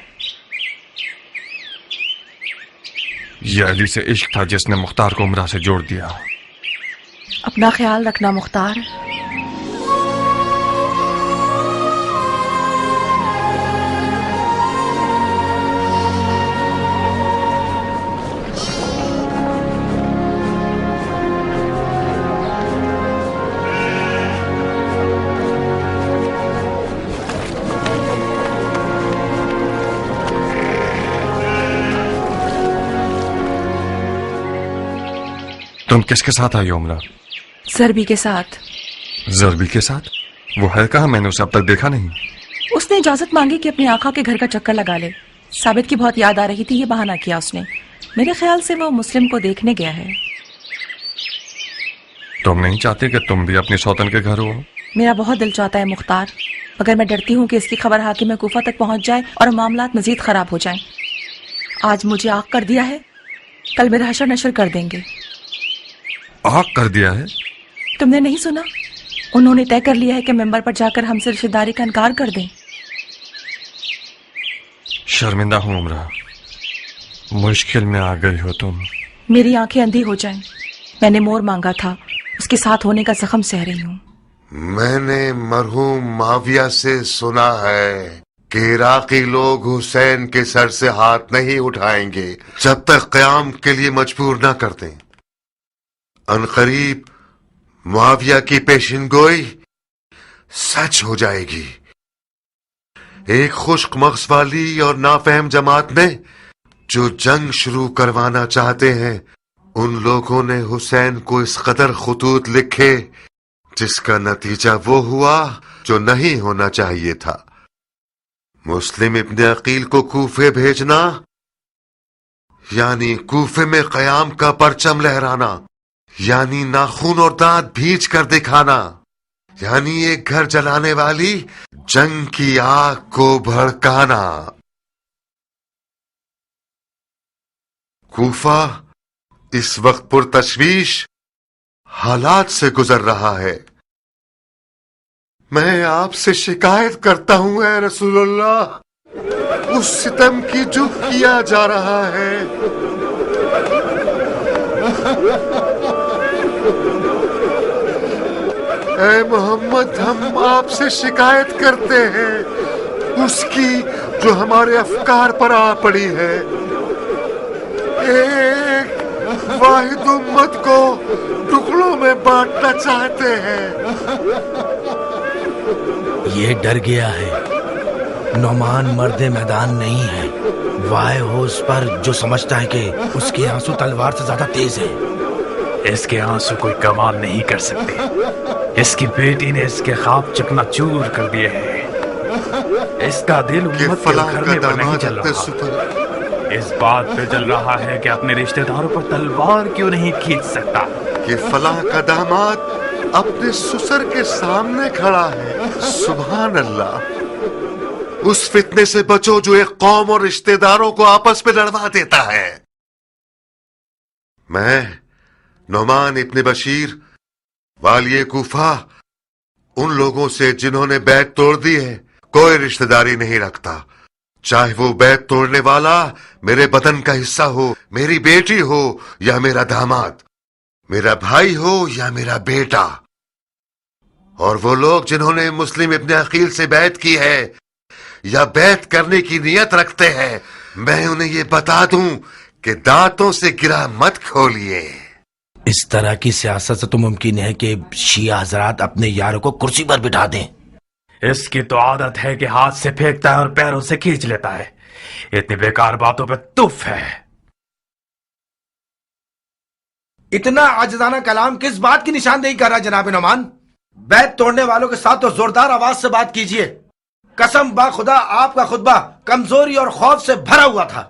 ये अली से इश्क था जिसने मुख्तार को उमरा से जोड़ दिया। अपना ख्याल रखना मुख्तार। तुम किसके साथ आई हो उमरा? जरबी के साथ। जरबी के साथ? वो है कहाँ? मैंने उसे अब तक देखा नहीं। उसने इजाजत मांगी कि अपनी आका के घर का चक्कर लगा ले। साबित की बहुत याद आ रही थी, ये बहाना किया उसने। मेरे ख्याल से वो मुस्लिम को देखने गया है। तुम नहीं चाहते कि तुम भी अपनी सौतन के घर हो? मेरा बहुत दिल चाहता है मुख्तार, मगर मैं डरती हूँ कि इसकी खबर हाकिम कूफा तक पहुंच जाए और मामलात मजीद खराब हो जाएं। आज मुझे आग कर दिया है, कल मेरा हशर नशर कर देंगे। आग कर दिया है? तुमने नहीं सुना? उन्होंने तय कर लिया है कि मेंबर पर जाकर हमसे रिश्तेदारी का इनकार कर दें। शर्मिंदा हूं उमरा, मुश्किल में आ गई हो तुम। मेरी आंखें अंधी हो जाएं। मैंने मोर मांगा था, उसके साथ होने का जख्म सह रही हूँ। मैंने मरहूम माविया से सुना है कि इराकी लोग हुसैन के सर से हाथ नहीं उठाएंगे जब तक क़याम के लिए मजबूर न कर दें। अनकरीब मुआविया की पेशिनगोई सच हो जाएगी। एक खुश्क मग़ज़ वाली और नाफहम जमात में जो जंग शुरू करवाना चाहते हैं, उन लोगों ने हुसैन को इस कदर खुतूत लिखे जिसका नतीजा वो हुआ जो नहीं होना चाहिए था। मुस्लिम इब्न अकील को कूफे भेजना यानी कूफे में क़याम का परचम लहराना, यानी नाखून और दांत भींच कर दिखाना, यानी एक घर जलाने वाली जंग की आग को भड़काना। कूफा इस वक्त पुरतशवीश हालात से गुजर रहा है। मैं आपसे शिकायत करता हूं ऐ रसूलुल्लाह, उस सितम की जो किया जा रहा है। ऐ मोहम्मद, हम आपसे शिकायत करते हैं उसकी जो हमारे अफकार पर आ पड़ी है। एक वाहिद उम्मत को टुकड़ों में बांटना चाहते हैं। ये डर गया है। नौमान मर्दे मैदान नहीं है। वाय हो उस पर जो समझता है कि उसके आंसू तलवार से ज्यादा तेज है। اس کے آنسو کوئی کمال نہیں کر سکتے. اس کی بیٹی نے اس کے خواب چکنا چور کر دیے ہیں. اس کا دل امت کے گھرنے پر نہیں چل رہا. اس بات پہ چل رہا ہے کہ اپنے رشتہ داروں پر تلوار کیوں نہیں کھینچ سکتا. کہ فلاں کا داماد اپنے سسر کے سامنے کھڑا ہے. سبحان اللہ. اس فتنے سے بچو جو ایک قوم اور رشتہ داروں کو آپس میں لڑوا دیتا ہے. میں نعمان ابن بشیر والی کوفہ ان لوگوں سے جنہوں نے بیعت توڑ دی ہے کوئی رشتہ داری نہیں رکھتا. چاہے وہ بیعت توڑنے والا میرے بدن کا حصہ ہو، میری بیٹی ہو یا میرا داماد، میرا بھائی ہو یا میرا بیٹا. اور وہ لوگ جنہوں نے مسلم ابن عقیل سے بیعت کی ہے یا بیعت کرنے کی نیت رکھتے ہیں، میں انہیں یہ بتا دوں کہ دانتوں سے گرا مت کھولیے. اس طرح کی سیاست سے تو ممکن ہے کہ شیعہ حضرات اپنے یاروں کو کرسی پر بٹھا دیں. اس کی تو عادت ہے کہ ہاتھ سے پھینکتا ہے اور پیروں سے کھینچ لیتا ہے. اتنی بیکار باتوں پہ تف ہے. اتنا عاجزانہ کلام کس بات کی نشاندہی کر رہا جناب نعمان؟ بیعت توڑنے والوں کے ساتھ تو زوردار آواز سے بات کیجئے. قسم با خدا آپ کا خطبہ کمزوری اور خوف سے بھرا ہوا تھا.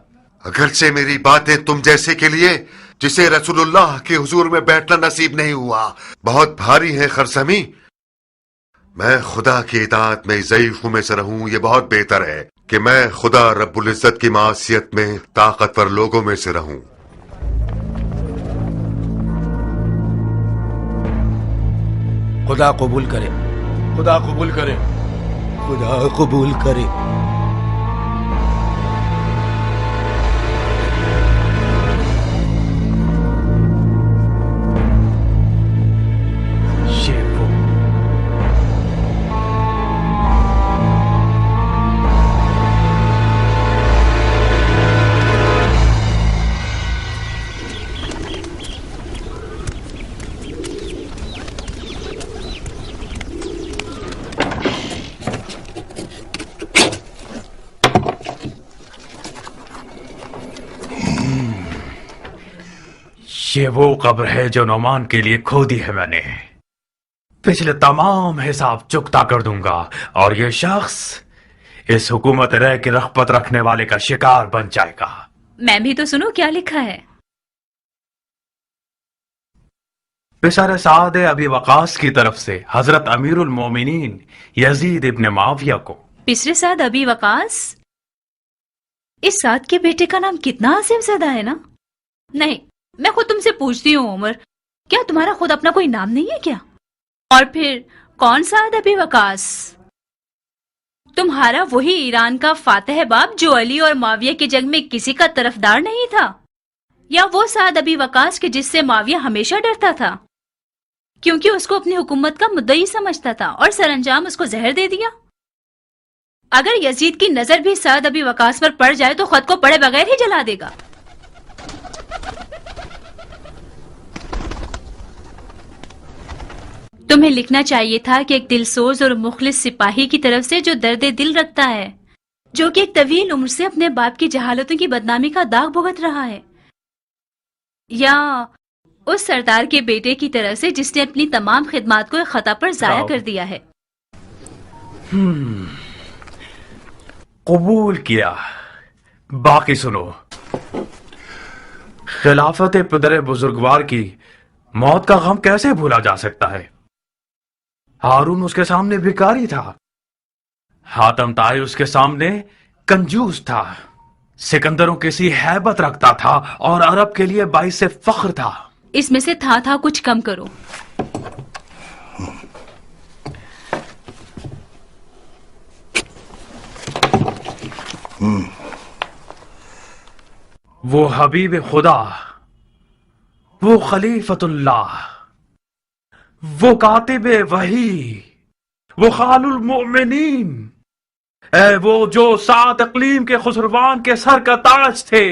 اگرچہ میری باتیں تم جیسے کے لیے جسے رسول اللہ کے حضور میں بیٹھنا نصیب نہیں ہوا بہت بھاری ہے خرسمی. میں خدا کی اطاعت میں ضعیفوں میں سے رہوں، یہ بہت بہتر ہے کہ میں خدا رب العزت کی معصیت میں طاقتور لوگوں میں سے رہوں. خدا قبول کرے، خدا قبول کرے، خدا قبول کرے. یہ وہ قبر ہے جو نعمان کے لیے کھودی ہے میں نے. پچھلے تمام حساب چکتا کر دوں گا اور یہ شخص اس حکومت رہ کی رغبت رکھنے والے کا شکار بن جائے گا. میں بھی تو سنو کیا لکھا ہے. پسر سعد ابی وقاص کی طرف سے حضرت امیر المومنین یزید ابن معاویہ کو. پسر سعد ابی وقاص؟ اس سعد کے بیٹے کا نام کتنا عظیم زدہ ہے نا. نہیں، میں خود تم سے پوچھتی ہوں عمر، کیا تمہارا خود اپنا کوئی نام نہیں ہے کیا؟ اور پھر کون سعد ابی وقاص؟ تمہارا وہی ایران کا فاتح باب جو علی اور معاویہ کی جنگ میں کسی کا طرفدار نہیں تھا، یا وہ سعد ابی وقاص کے جس سے معاویہ ہمیشہ ڈرتا تھا کیونکہ اس کو اپنی حکومت کا مدعی سمجھتا تھا اور سر انجام اس کو زہر دے دیا؟ اگر یزید کی نظر بھی سعد ابی وقاص پر پڑ جائے تو خود کو پڑے بغیر ہی جلا دے گا. تمہیں لکھنا چاہیے تھا کہ ایک دل سوز اور مخلص سپاہی کی طرف سے جو درد دل رکھتا ہے، جو کہ ایک طویل عمر سے اپنے باپ کی جہالتوں کی بدنامی کا داغ بھگت رہا ہے، یا اس سردار کے بیٹے کی طرف سے جس نے اپنی تمام خدمات کو ایک خطا پر ضائع کر دیا ہے. قبول کیا. باقی سنو. خلافت پدر بزرگوار کی موت کا غم کیسے بھولا جا سکتا ہے؟ ہارون اس کے سامنے بھکاری تھا، حاتم طائی اس کے سامنے کنجوس تھا، سکندروں کسی ہیبت رکھتا تھا اور عرب کے لیے باعث فخر تھا. اس میں سے تھا کچھ کم کرو. وہ حبیب خدا، وہ خلیفت اللہ، وہ کاتب وحی، وہ خال المؤمنین، اے وہ جو 7 اقلیم کے خسروان کے سر کا تاج تھے.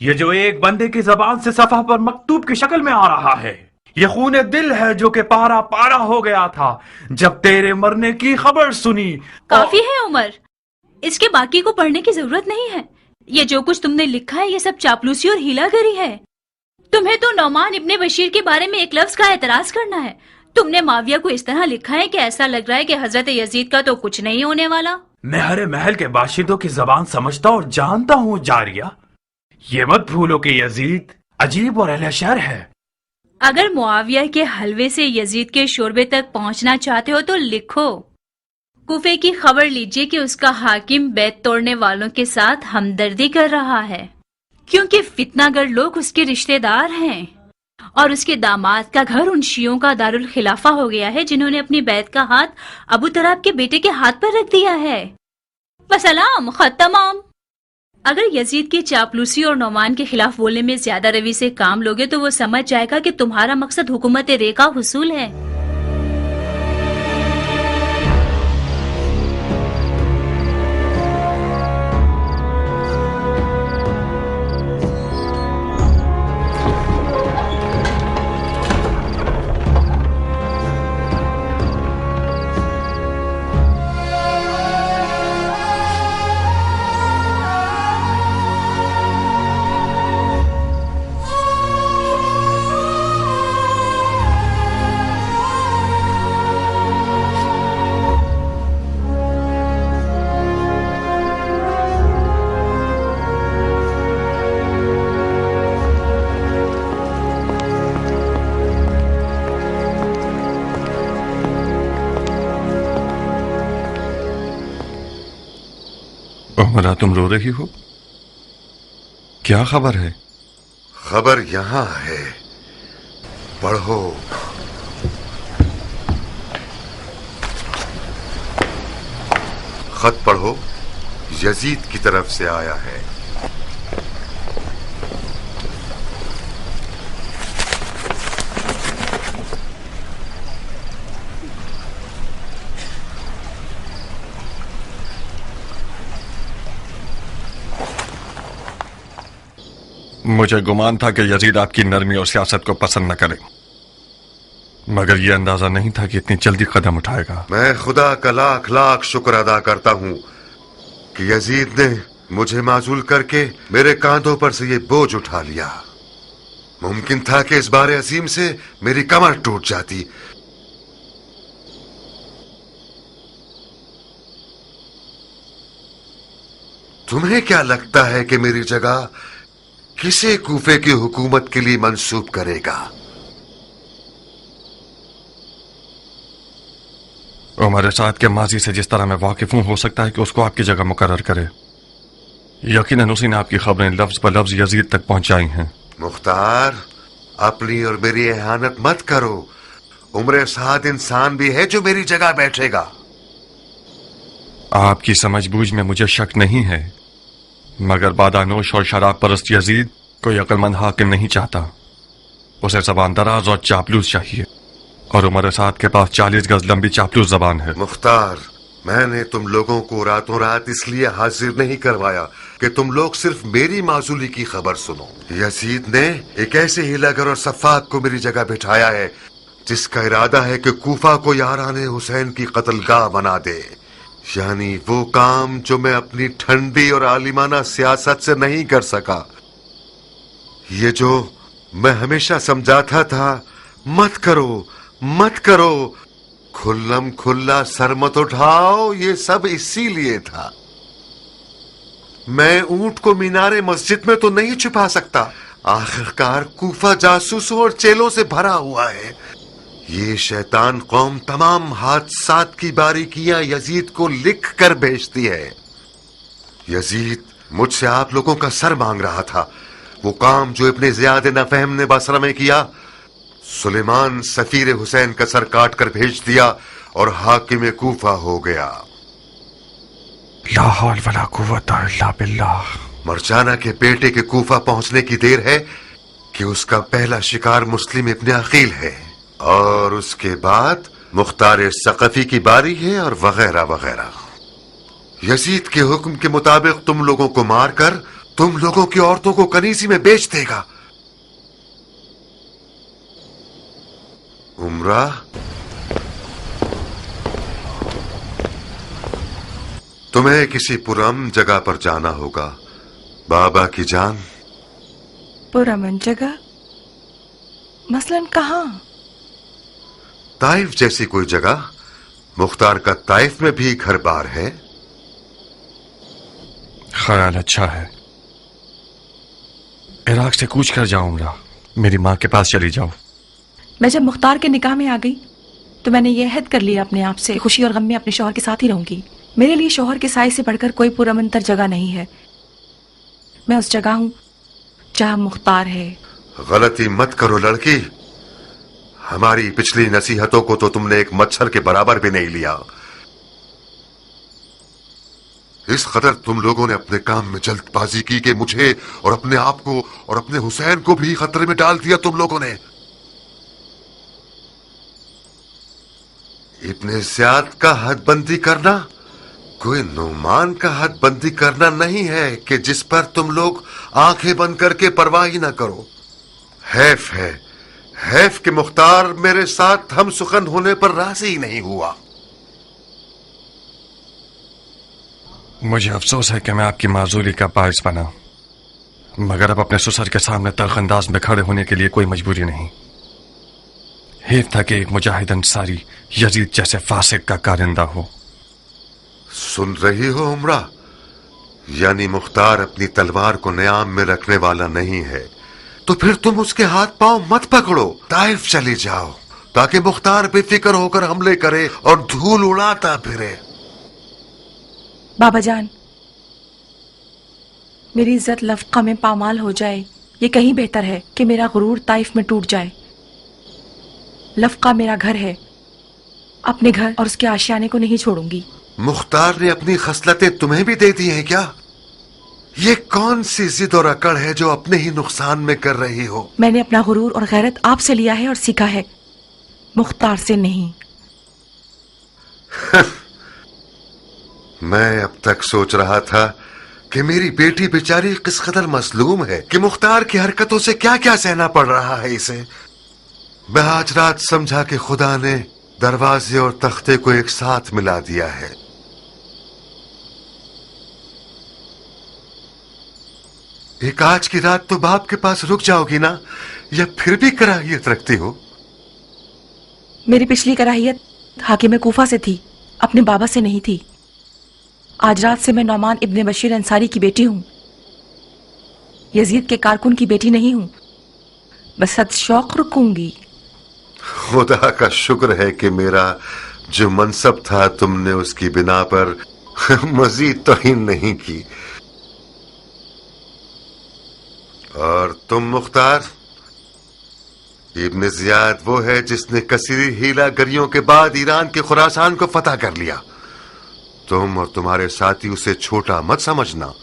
یہ جو ایک بندے کی زبان سے صفحہ پر مکتوب کی شکل میں آ رہا ہے، یہ خون دل ہے جو کہ پارا پارا ہو گیا تھا جب تیرے مرنے کی خبر سنی. کافی ہے عمر، اس کے باقی کو پڑھنے کی ضرورت نہیں ہے. یہ جو کچھ تم نے لکھا ہے یہ سب چاپلوسی اور ہیلا گری ہے. تمہیں تو نعمان ابن بشیر کے بارے میں ایک لفظ کا اعتراض کرنا ہے. تم نے معاویہ کو اس طرح لکھا ہے کہ ایسا لگ رہا ہے کہ حضرت یزید کا تو کچھ نہیں ہونے والا. میں ہر محل کے باشندوں کی زبان سمجھتا اور جانتا ہوں جاریہ. یہ مت بھولو کہ یزید عجیب اور اہل شر ہے. اگر معاویہ کے حلوے سے یزید کے شوربے تک پہنچنا چاہتے ہو تو لکھو. کوفے کی خبر لیجئے کہ اس کا حاکم بیت توڑنے والوں کے ساتھ ہمدردی کر رہا ہے، کیونکہ فتنہ گر لوگ اس کے رشتہ دار ہیں، اور اس کے داماد کا گھر ان شیعوں کا دارالخلافہ ہو گیا ہے جنہوں نے اپنی بیت کا ہاتھ ابو طراب کے بیٹے کے ہاتھ پر رکھ دیا ہے. وسلام، خط تمام. اگر یزید کی چاپلوسی اور نعمان کے خلاف بولنے میں زیادہ روی سے کام لوگے تو وہ سمجھ جائے گا کہ تمہارا مقصد حکومت رے کا حصول ہے. عمرہ، تم رو رہی ہو؟ کیا خبر ہے؟ خبر یہاں ہے، پڑھو. خط پڑھو، یزید کی طرف سے آیا ہے. مجھے گمان تھا کہ یزید آپ کی نرمی اور سیاست کو پسند نہ کرے، مگر یہ اندازہ نہیں تھا کہ اتنی جلدی قدم اٹھائے گا. میں خدا کا لاکھ لاکھ شکر ادا کرتا ہوں کہ یزید نے مجھے معزول کر کے میرے کاندھوں پر سے یہ بوجھ اٹھا لیا. ممکن تھا کہ اس بار عظیم سے میری کمر ٹوٹ جاتی. تمہیں کیا لگتا ہے کہ میری جگہ کسے کوفے کی حکومت کے لیے منسوب کرے گا؟ عمر سعد کے ماضی سے جس طرح میں واقف ہوں، ہو سکتا ہے کہ اس کو آپ کی جگہ مقرر کرے. یقیناً اسی نے آپ کی خبریں لفظ بلفظ یزید تک پہنچائی ہیں. مختار، اپنی اور میری اہانت مت کرو. عمر سعد انسان بھی ہے جو میری جگہ بیٹھے گا. آپ کی سمجھ بوجھ میں مجھے شک نہیں ہے، مگر بادانوش اور شراب پرست یزید کوئی عقل مند حاکم نہیں چاہتا. اسے زبان دراز اور چاپلوس چاہیے، اور عمر سعد کے پاس 40 گز لمبی چاپلوس زبان ہے. مختار، میں نے تم لوگوں کو راتوں رات اس لیے حاضر نہیں کروایا کہ تم لوگ صرف میری معزولی کی خبر سنو. یزید نے ایک ایسے ہیلا گر اور صفاق کو میری جگہ بٹھایا ہے جس کا ارادہ ہے کہ کوفہ کو یاران حسین کی قتل گاہ بنا دے. یعنی وہ کام جو میں اپنی ٹھنڈی اور عالمانہ سیاست سے نہیں کر سکا. یہ جو میں ہمیشہ سمجھاتا تھا مت کرو مت کرو، کھلم کھلا سر مت اٹھاؤ، یہ سب اسی لیے تھا. میں اونٹ کو مینار مسجد میں تو نہیں چھپا سکتا. آخرکار کوفہ جاسوسوں اور چیلوں سے بھرا ہوا ہے. یہ شیطان قوم تمام حادثات کی باریکیاں یزید کو لکھ کر بھیجتی ہے. یزید مجھ سے آپ لوگوں کا سر مانگ رہا تھا. وہ کام جو ابن زیاد نفہم نے بصرہ میں کیا، سلیمان سفیر حسین کا سر کاٹ کر بھیج دیا اور حاکم کوفہ ہو گیا. لا حول ولا قوت الا باللہ. مرجانہ کے بیٹے کے کوفہ پہنچنے کی دیر ہے کہ اس کا پہلا شکار مسلم ابن عقیل ہے، اور اس کے بعد مختار ثقفی کی باری ہے، اور وغیرہ وغیرہ. یزید کے حکم کے مطابق تم لوگوں کو مار کر تم لوگوں کی عورتوں کو کنیزی میں بیچ دے گا. عمرہ، تمہیں کسی پرامن جگہ پر جانا ہوگا. بابا کی جان. پرامن جگہ؟ मसलन कहाँ? ताइफ जैसी कोई जगह। मुख्तार का ताइफ में भी घर बार है। ख्याल अच्छा है। इराक से कूच कर जाओ उमरा, मेरी माँ के पास चली जाओ। मैं जब मुख्तार के निकाह में आ गई तो मैंने ये अहद कर लिया अपने आप से, खुशी और गम में अपने शौहर के साथ ही रहूंगी। मेरे लिए शौहर के साए से बढ़कर कोई पुरअमनतर जगह नहीं है। मैं उस जगह हूँ जहाँ मुख्तार है। गलती मत करो लड़की। हमारी पिछली नसीहतों को तो तुमने एक मच्छर के बराबर भी नहीं लिया। इस कदर तुम लोगों ने अपने काम में जल्दबाजी की कि मुझे और अपने आप को और अपने हुसैन को भी खतरे में डाल दिया तुम लोगों ने। इब्ने ज़ियाद का हदबंदी करना कोई नुमान का हदबंदी करना नहीं है कि जिस पर तुम लोग आंखें बंद करके परवाह ही ना करो। हैफ है, हैफ कि मुख्तार मेरे साथ हम सुखन होने पर राजी ही नहीं हुआ। मुझे अफसोस है कि मैं आपकी माजूली का बायस बना, मगर अब अपने ससुर के सामने तलखंदाज में खड़े होने के लिए कोई मजबूरी नहीं। हेफ था कि एक मुजाहिद अंसारी यजीद जैसे फासिक का कारिंदा हो। सुन रही हो उमरा? यानी मुख्तार अपनी तलवार को न्याम में रखने वाला नहीं है, तो फिर तुम उसके हाथ पांव मत पकड़ो, ताइफ चली जाओ ताकि मुख्तार बेफिक्र होकर हमले करे और धूल उड़ाता फिरे। बाबा जान, मेरी इज्जत लफ्का में पामाल हो जाए, ये कहीं बेहतर है कि मेरा गुरूर ताइफ में टूट जाए। लफ्का मेरा घर है, अपने घर और उसके आशियाने को नहीं छोड़ूंगी। मुख्तार ने अपनी खसलतें तुम्हें भी दे दी हैं क्या? ये कौन सी जिद और अकड़ है जो अपने ही नुकसान में कर रही हो? मैंने अपना गुरूर और गैरत आपसे लिया है और सीखा है, मुख्तार से नहीं। मैं अब तक सोच रहा था कि मेरी बेटी बेचारी किस कदर मसलूम है कि मुख्तार की हरकतों से क्या क्या सहना पड़ रहा है इसे। मैं आज रात समझा कि खुदा ने दरवाजे और तख्ते को एक साथ मिला दिया है। एक आज की रात तो बाप के पास रुक जाओगी ना, या फिर भी कराहियत रखती हो? मेरी पिछली कराहियत हाकिम कूफा से थी, अपने बाबा से नहीं थी। आज रात से मैं नौमान इब्ने बशीर अंसारी की बेटी हूँ, यजीद के कारकुन की बेटी नहीं हूँ। बस सद शौक रुकूंगी। खुदा का शुक्र है कि मेरा जो मनसब था तुमने उसकी बिना पर मजीद तौहीन नहीं की। और तुम मुख्तार, इब्ने ज़ियाद वो है जिसने कसीरी हीला गरियों के बाद ईरान के खुरासान को फतह कर लिया। तुम और तुम्हारे साथी उसे छोटा मत समझना।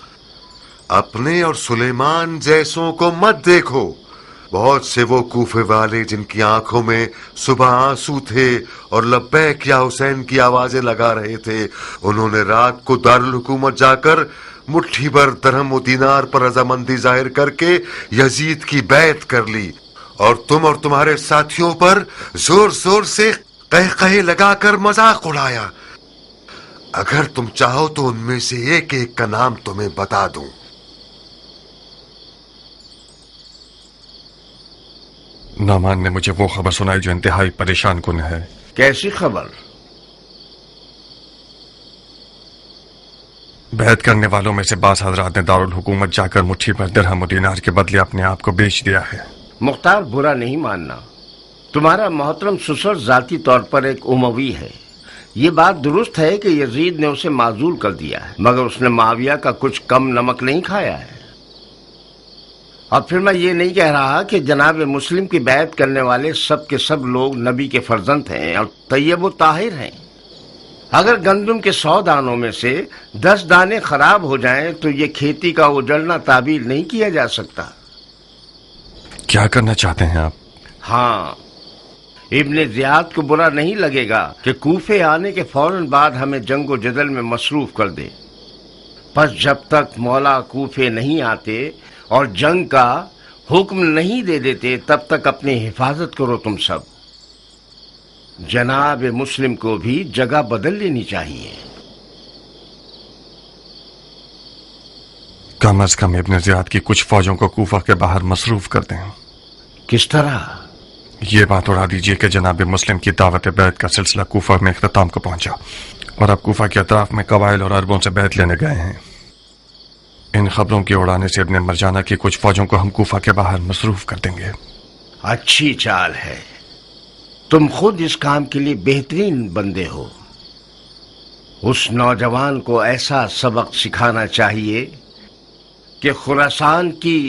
अपने और सुलेमान जैसों को मत देखो। बहुत से वो कूफे वाले जिनकी आंखों में सुबह आंसू थे और लब्बैक या हुसैन की आवाजें लगा रहे थे, उन्होंने रात को दारुल हुकूमत जाकर मुट्ठी भर दरहम और दीनार पर रजामंदी जाहिर करके यजीद की बैत कर ली, और तुम और तुम्हारे साथियों पर जोर जोर से कह लगाकर मजाक उड़ाया। अगर तुम चाहो तो उनमें से एक एक का नाम तुम्हें बता दूं। नौमान ने मुझे वो खबर सुनाई जो इंतहाई परेशान कुन है। कैसी खबर? बैत करने वालों में से बास हजरात ने दारुल हुकूमत जाकर मुट्ठी भर दिरहम और दीनार के बदले अपने आप को बेच दिया है। मुख्तार, बुरा नहीं मानना, तुम्हारा मोहतरम ससुर जाती तौर पर एक उमवी है। ये बात दुरुस्त है कि यजीद ने उसे माजूल कर दिया है, मगर उसने माविया का कुछ कम नमक नहीं खाया है। और फिर मैं ये नहीं कह रहा कि जनाब मुस्लिम की बैत करने वाले सब के सब लोग नबी के फर्जंद हैं और तैयब व ताहिर हैं। अगर गंदम के 100 दानों में से 10 दाने खराब हो जाएं तो ये खेती का उजड़ना ताबीर नहीं किया जा सकता। क्या करना चाहते हैं आप? हाँ, इब्ने ज़ियाद को बुरा नहीं लगेगा कि कूफे आने के फौरन बाद हमें जंगो जदल में मसरूफ कर दे। पर जब तक मौला कूफे नहीं आते और जंग का हुक्म नहीं दे देते, तब तक अपनी हिफाजत करो तुम सब। जनाब मुस्लिम को भी जगह बदल लेनी चाहिए। कम अज कम इब्ने ज़ियाद की कुछ फौजों को कूफा के बाहर मसरूफ कर दें। किस तरह? یہ بات اڑا دیجئے کہ جناب مسلم کی دعوت بیعت کا سلسلہ کوفہ میں اختتام کو پہنچا اور اب کوفہ کے اطراف میں قبائل اور عربوں سے بیعت لینے گئے ہیں۔ ان خبروں کے اڑانے سے ابن مرجانہ کی کچھ فوجوں کو ہم کوفہ کے باہر مصروف کر دیں گے۔ اچھی چال ہے، تم خود اس کام کے لیے بہترین بندے ہو۔ اس نوجوان کو ایسا سبق سکھانا چاہیے کہ خراسان کی